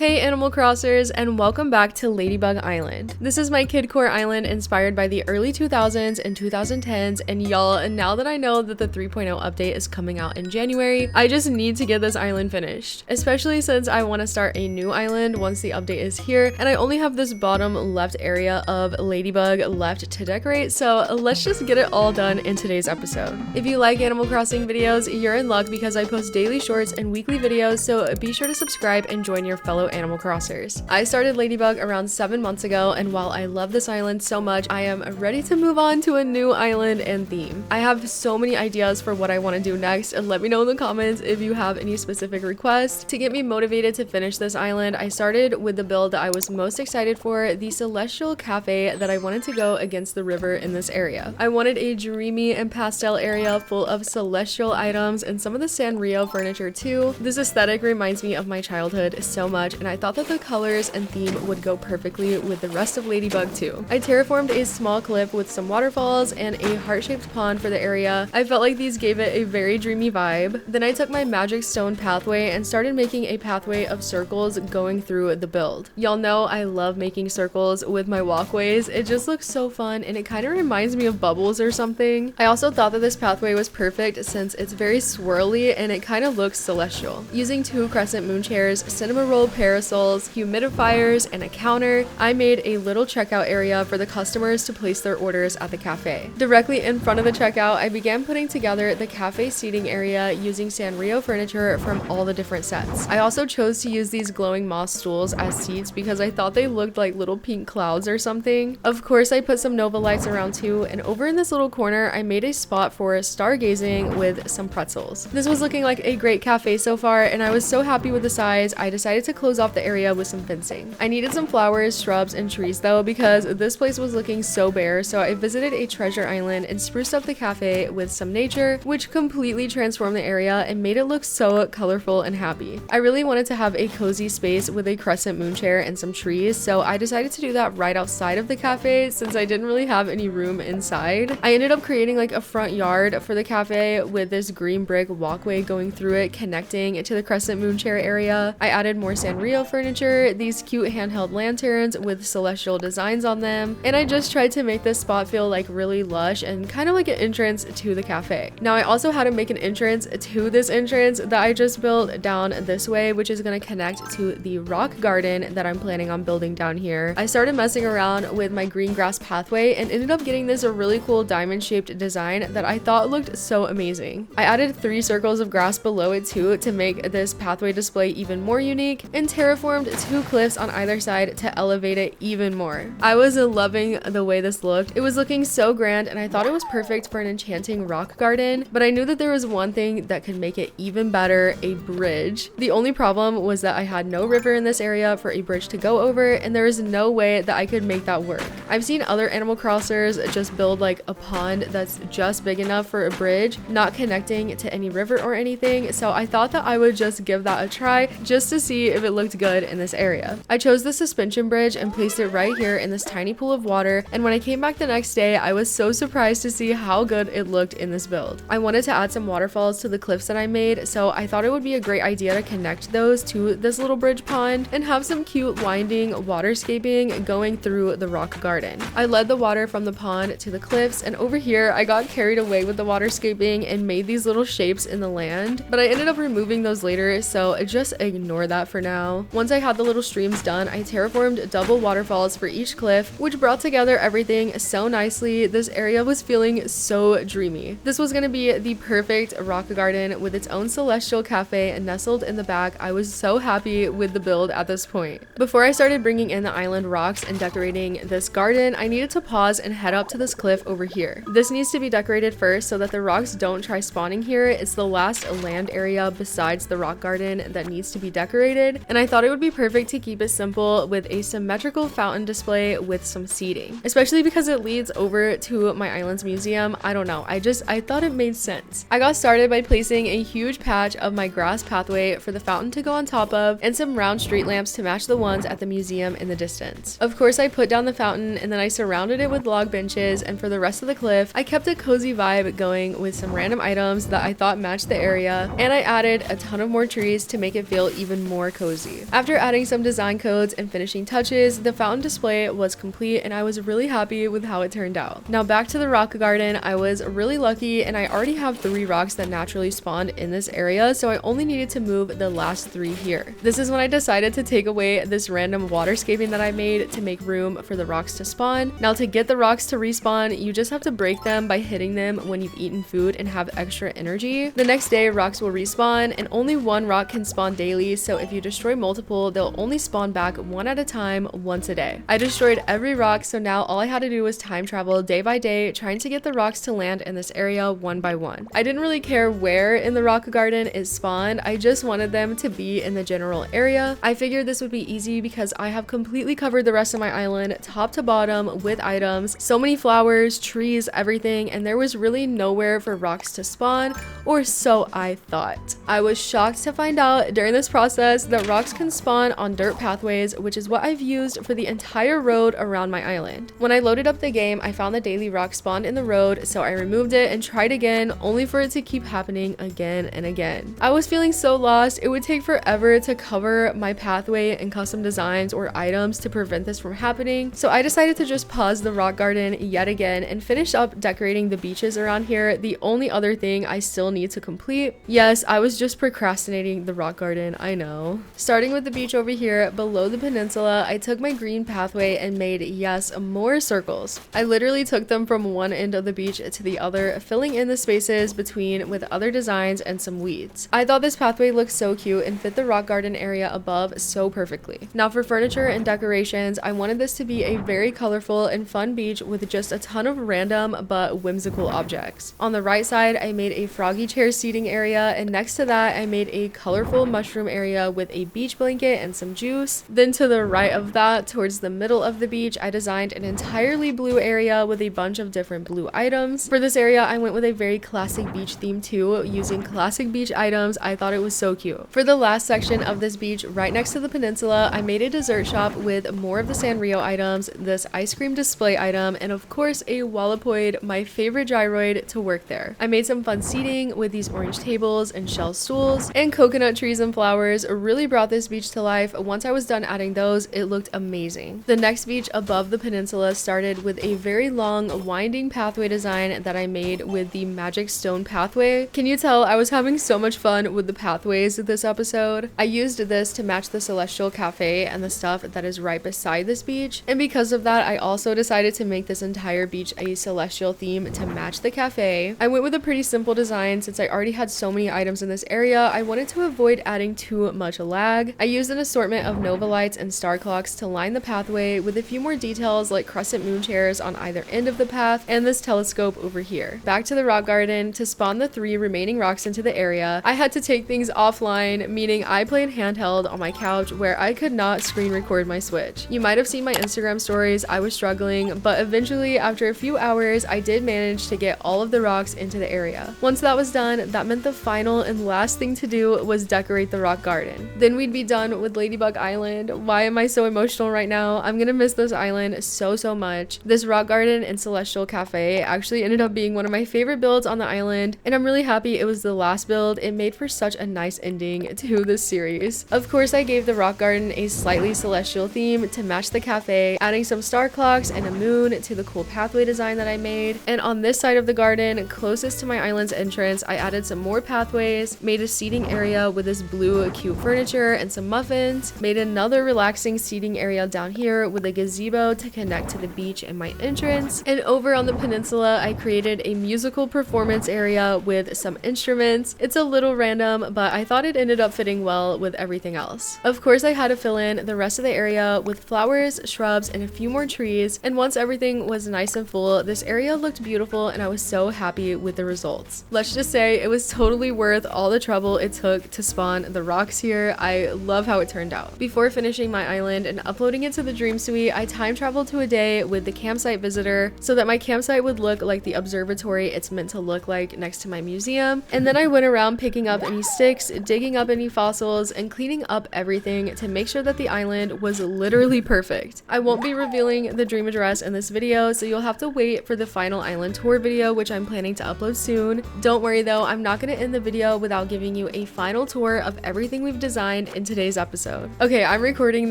Hey Animal Crossers, and welcome back to Ladybug Island. This is my kidcore island inspired by the early 2000s and 2010s, and y'all, now that I know that the 3.0 update is coming out in January, I just need to get this island finished, especially since I want to start a new island once the update is here, and I only have this bottom left area of Ladybug left to decorate, so let's just get it all done in today's episode. If you like Animal Crossing videos, you're in luck because I post daily shorts and weekly videos, so be sure to subscribe and join your fellow Animal Crossers. I started Ladybug around 7 months ago, and while I love this island so much, I am ready to move on to a new island and theme. I have so many ideas for what I want to do next, and let me know in the comments if you have any specific requests. To get me motivated to finish this island, I started with the build that I was most excited for, the Celestial Cafe that I wanted to go against the river in this area. I wanted a dreamy and pastel area full of celestial items and some of the Sanrio furniture too. This aesthetic reminds me of my childhood so much, and I thought that the colors and theme would go perfectly with the rest of Ladybug too. I terraformed a small cliff with some waterfalls and a heart-shaped pond for the area. I felt like these gave it a very dreamy vibe. Then I took my magic stone pathway and started making a pathway of circles going through the build. Y'all know I love making circles with my walkways. It just looks so fun, and it kind of reminds me of bubbles or something. I also thought that this pathway was perfect since it's very swirly and it kind of looks celestial. Using 2 crescent moon chairs, cinema roll parasols, humidifiers, and a counter, I made a little checkout area for the customers to place their orders at the cafe. Directly in front of the checkout, I began putting together the cafe seating area using Sanrio furniture from all the different sets. I also chose to use these glowing moss stools as seats because I thought they looked like little pink clouds or something. Of course, I put some Nova lights around too, and over in this little corner, I made a spot for stargazing with some pretzels. This was looking like a great cafe so far, and I was so happy with the size, I decided to close off the area with some fencing. I needed some flowers, shrubs, and trees though because this place was looking so bare, so I visited a treasure island and spruced up the cafe with some nature, which completely transformed the area and made it look so colorful and happy. I really wanted to have a cozy space with a crescent moon chair and some trees, so I decided to do that right outside of the cafe since I didn't really have any room inside. I ended up creating like a front yard for the cafe with this green brick walkway going through it, connecting to the crescent moon chair area. I added more Sanrio furniture, these cute handheld lanterns with celestial designs on them, and I just tried to make this spot feel like really lush and kind of like an entrance to the cafe. Now I also had to make an entrance to this entrance that I just built down this way, which is going to connect to the rock garden that I'm planning on building down here. I started messing around with my green grass pathway and ended up getting this really cool diamond shaped design that I thought looked so amazing. I added 3 circles of grass below it too to make this pathway display even more unique, and terraformed 2 cliffs on either side to elevate it even more. I was loving the way this looked. It was looking so grand, and I thought it was perfect for an enchanting rock garden, but I knew that there was one thing that could make it even better: a bridge. The only problem was that I had no river in this area for a bridge to go over, and there is no way that I could make that work. I've seen other Animal Crossers just build like a pond that's just big enough for a bridge, not connecting to any river or anything, so I thought that I would just give that a try just to see if it looked good in this area. I chose the suspension bridge and placed it right here in this tiny pool of water, and when I came back the next day, I was so surprised to see how good it looked in this build. I wanted to add some waterfalls to the cliffs that I made, so I thought it would be a great idea to connect those to this little bridge pond and have some cute winding waterscaping going through the rock garden. I led the water from the pond to the cliffs, and over here I got carried away with the waterscaping and made these little shapes in the land, but I ended up removing those later, so just ignore that for now. Once I had the little streams done, I terraformed double waterfalls for each cliff, which brought together everything so nicely. This area was feeling so dreamy. This was going to be the perfect rock garden with its own celestial cafe nestled in the back. I was so happy with the build at this point. Before I started bringing in the island rocks and decorating this garden, I needed to pause and head up to this cliff over here. This needs to be decorated first so that the rocks don't try spawning here. It's the last land area besides the rock garden that needs to be decorated, and I thought it would be perfect to keep it simple with a symmetrical fountain display with some seating, especially because it leads over to my island's museum. I don't know, I thought it made sense. I got started by placing a huge patch of my grass pathway for the fountain to go on top of and some round street lamps to match the ones at the museum in the distance. Of course, I put down the fountain and then I surrounded it with log benches, and for the rest of the cliff, I kept a cozy vibe going with some random items that I thought matched the area, and I added a ton of more trees to make it feel even more cozy. crazy. After adding some design codes and finishing touches, the fountain display was complete and I was really happy with how it turned out. Now back to the rock garden. I was really lucky and I already have 3 rocks that naturally spawned in this area, so I only needed to move the last 3 here. This is when I decided to take away this random waterscaping that I made to make room for the rocks to spawn. Now to get the rocks to respawn, you just have to break them by hitting them when you've eaten food and have extra energy. The next day, rocks will respawn and only 1 rock can spawn daily, so if you destroy multiple, they'll only spawn back 1 at a time once a day. I destroyed every rock, so now all I had to do was time travel day by day, trying to get the rocks to land in this area one by one. I didn't really care where in the rock garden it spawned, I just wanted them to be in the general area. I figured this would be easy because I have completely covered the rest of my island top to bottom with items, so many flowers, trees, everything, and there was really nowhere for rocks to spawn, or so I thought. I was shocked to find out during this process that rocks can spawn on dirt pathways, which is what I've used for the entire road around my island. When I loaded up the game, I found the daily rock spawned in the road, so I removed it and tried again, only for it to keep happening again and again. I was feeling so lost. It would take forever to cover my pathway and custom designs or items to prevent this from happening, so I decided to just pause the rock garden yet again and finish up decorating the beaches around here, the only other thing I still need to complete. Yes, I was just procrastinating the rock garden, I know. Starting with the beach over here below the peninsula, I took my green pathway and made, yes, more circles. I literally took them from one end of the beach to the other, filling in the spaces between with other designs and some weeds. I thought this pathway looked so cute and fit the rock garden area above so perfectly. Now for furniture and decorations, I wanted this to be a very colorful and fun beach with just a ton of random but whimsical objects. On the right side, I made a froggy chair seating area, and next to that, I made a colorful mushroom area with a beach blanket and some juice. Then to the right of that, towards the middle of the beach, I designed an entirely blue area with a bunch of different blue items. For this area, I went with a very classic beach theme too, using classic beach items. I thought it was so cute. For the last section of this beach, right next to the peninsula, I made a dessert shop with more of the Sanrio items, this ice cream display item, and of course a Wallopoid, my favorite gyroid, to work there. I made some fun seating with these orange tables and shell stools, and coconut trees and flowers really brought this beach to life. Once I was done adding those, it looked amazing. The next beach above the peninsula started with a very long winding pathway design that I made with the magic stone pathway. Can you tell I was having so much fun with the pathways this episode? I used this to match the Celestial Cafe and the stuff that is right beside this beach, and because of that, I also decided to make this entire beach a celestial theme to match the cafe. I went with a pretty simple design since I already had so many items in this area. I wanted to avoid adding too much lag. I used an assortment of Nova lights and star clocks to line the pathway with a few more details like crescent moon chairs on either end of the path and this telescope over here. Back to the rock garden. To spawn the 3 remaining rocks into the area, I had to take things offline, meaning I played handheld on my couch where I could not screen record my Switch. You might have seen my Instagram stories. I was struggling, but eventually after a few hours, I did manage to get all of the rocks into the area. Once that was done, that meant the final and last thing to do was decorate the rock garden. Then we'd be done with Ladybug Island. Why am I so emotional right now? I'm gonna miss this island so much. This rock garden and Celestial Cafe actually ended up being one of my favorite builds on the island, and I'm really happy it was the last build. It made for such a nice ending to this series. Of course, I gave the rock garden a slightly celestial theme to match the cafe, adding some star clocks and a moon to the cool pathway design that I made. And on this side of the garden, closest to my island's entrance, I added some more pathways, made a seating area with this blue cute furniture and some muffins, made another relaxing seating area down here with a gazebo to connect to the beach and my entrance. And over on the peninsula, I created a musical performance area with some instruments. It's a little random, but I thought it ended up fitting well with everything else. Of course, I had to fill in the rest of the area with flowers, shrubs, and a few more trees. And once everything was nice and full, this area looked beautiful and I was so happy with the results. Let's just say it was totally worth all the trouble it took to spawn the rocks here. I love how it turned out. Before finishing my island and uploading it to the Dream Suite, I time traveled to a day with the campsite visitor so that my campsite would look like the observatory it's meant to look like next to my museum. And then I went around picking up any sticks, digging up any fossils, and cleaning up everything to make sure that the island was literally perfect. I won't be revealing the dream address in this video, so you'll have to wait for the final island tour video, which I'm planning to upload soon. Don't worry though, I'm not going to end the video without giving you a final tour of everything we've designed in today's episode. Okay, I'm recording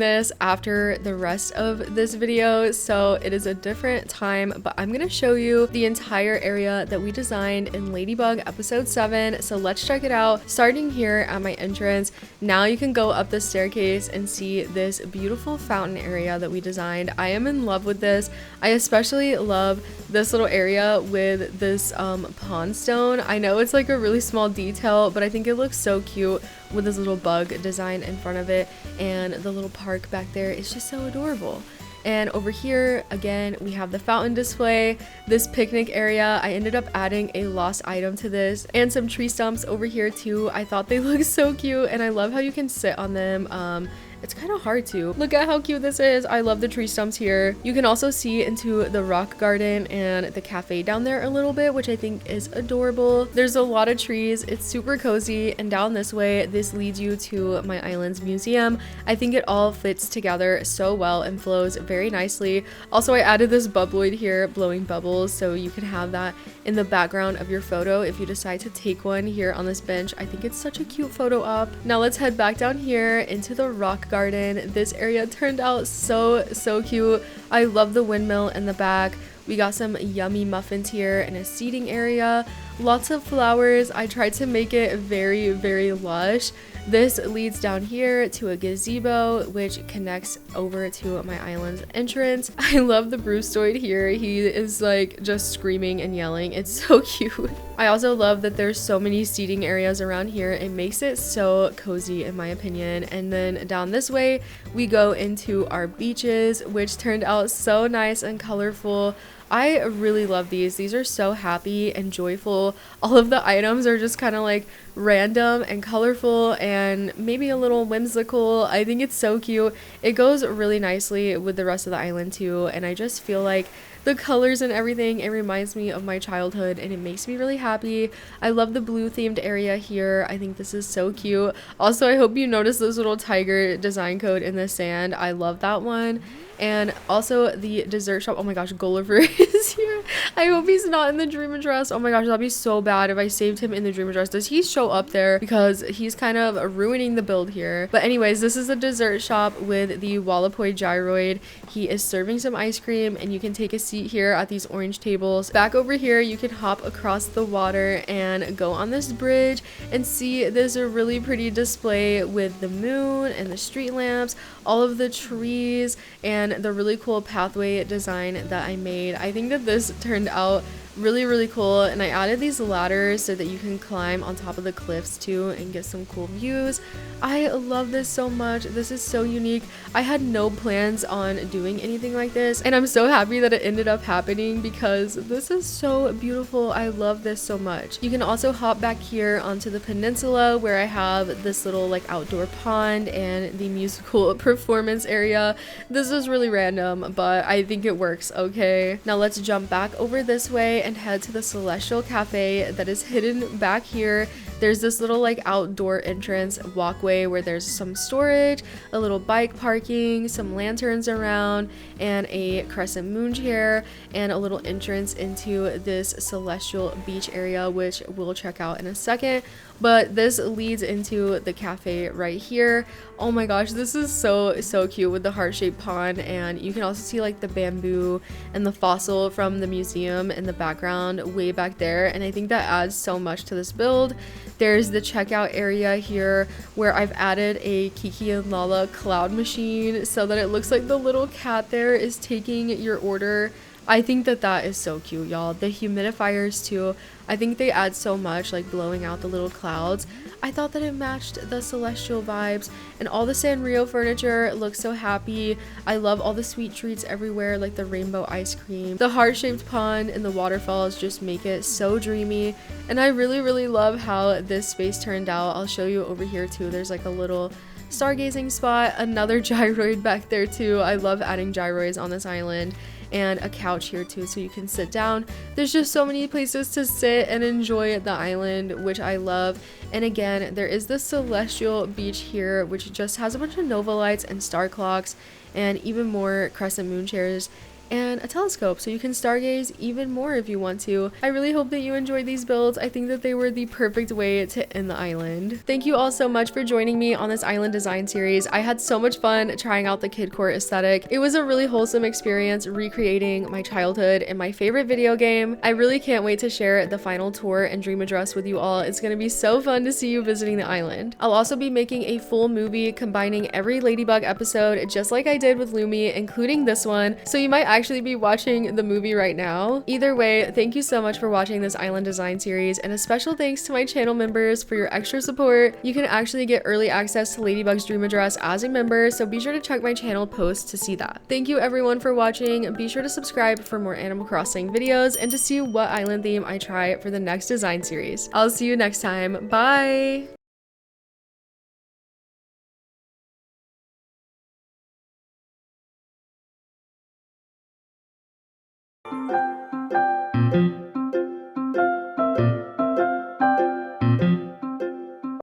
this after the rest of this video, so it is a different time, but I'm gonna show you the entire area that we designed in Ladybug episode 7. So let's check it out. Starting here at my entrance, now you can go up the staircase and see this beautiful fountain area that we designed. I am in love with this. I especially love this little area with this pond stone. I know it's like a really small detail, but I think it looks so cute with this little bug design in front of it, and the little park back there is just so adorable. And over here, again, we have the fountain display, this picnic area. I ended up adding a lost item to this, and some tree stumps over here too. I thought they looked so cute, and I love how you can sit on them. It's kind of hard to. Look at how cute this is. I love the tree stumps here. You can also see into the rock garden and the cafe down there a little bit, which I think is adorable. There's a lot of trees. It's super cozy. And down this way, this leads you to my island's museum. I think it all fits together so well and flows very nicely. Also, I added this bubbloid here, blowing bubbles, so you can have that in the background of your photo if you decide to take one here on this bench. I think it's such a cute photo op. Now let's head back down here into the rock garden. This area turned out so cute. I love the windmill in the back. We got some yummy muffins here and a seating area. Lots of flowers. I tried to make it very lush. This leads down here to a gazebo, which connects over to my island's entrance. I love the Bruceoid here. He is like just screaming and yelling. It's so cute. I also love that there's so many seating areas around here. It makes it so cozy in my opinion. And then down this way, we go into our beaches, which turned out so nice and colorful. I really love these. These are so happy and joyful. All of the items are just kind of like random and colorful and maybe a little whimsical. I think it's so cute. It goes really nicely with the rest of the island too, and I just feel like the colors and everything, it reminds me of my childhood and it makes me really happy. I love the blue themed area here. I think this is so cute. Also, I hope you noticed this little tiger design code in the sand. I love that one. And also the dessert shop. Oh my gosh, Gulliver is here. I hope he's not in the dream address. Oh my gosh, that'd be so bad if I saved him in the dream address. Does he show up there? Because he's kind of ruining the build here. But anyways, this is a dessert shop with the Wallapoi gyroid. He is serving some ice cream and you can take a seat here at these orange tables. Back over here, you can hop across the water and go on this bridge and see this really pretty display with the moon and the street lamps, all of the trees, and the really cool pathway design that I made. I think that this turned out really cool, and I added these ladders so that you can climb on top of the cliffs too and get some cool views. I love this so much. This is so unique. I had no plans on doing anything like this, and I'm so happy that it ended up happening because this is so beautiful. I love this so much. You can also hop back here onto the peninsula where I have this little like outdoor pond and the musical performance area. This is really random, but I think it works okay. Now let's jump back over this way and head to the Celestial Cafe that is hidden back here. There's this little like outdoor entrance walkway where there's some storage, a little bike parking, some lanterns around, and a crescent moon chair, and a little entrance into this celestial beach area, which we'll check out in a second. But this leads into the cafe right here. Oh my gosh, this is so cute with the heart-shaped pond, and you can also see like the bamboo and the fossil from the museum in the background way back there, and I think that adds so much to this build. There's the checkout area here where I've added a Kiki and Lala cloud machine so that it looks like the little cat there is taking your order. I think that that is so cute, y'all. The humidifiers too, I think they add so much, like blowing out the little clouds. I thought that it matched the celestial vibes, and all the Sanrio furniture looks so happy. I love all the sweet treats everywhere, like the rainbow ice cream. The heart-shaped pond and the waterfalls just make it so dreamy, and I really love how this space turned out. I'll show you over here too. There's like a little stargazing spot, another gyroid back there too. I love adding gyroids on this island, and a couch here too so you can sit down. There's just so many places to sit and enjoy the island, which I love. And again, there is the celestial beach here, which just has a bunch of nova lights and star clocks and even more crescent moon chairs and a telescope so you can stargaze even more if you want to. I really hope that you enjoyed these builds. I think that they were the perfect way to end the island. Thank you all so much for joining me on this island design series. I had so much fun trying out the kidcore aesthetic. It was a really wholesome experience recreating my childhood and my favorite video game. I really can't wait to share the final tour and dream address with you all. It's gonna be so fun to see you visiting the island. I'll also be making a full movie combining every Ladybug episode just like I did with Lumi, including this one, so you might actually be watching the movie right now. Either way, thank you so much for watching this island design series, and a special thanks to my channel members for your extra support. You can actually get early access to Ladybug's dream address as a member, so be sure to check my channel post to see that. Thank you everyone for watching. Be sure to subscribe for more Animal Crossing videos and to see what island theme I try for the next design series. I'll see you next time. Bye!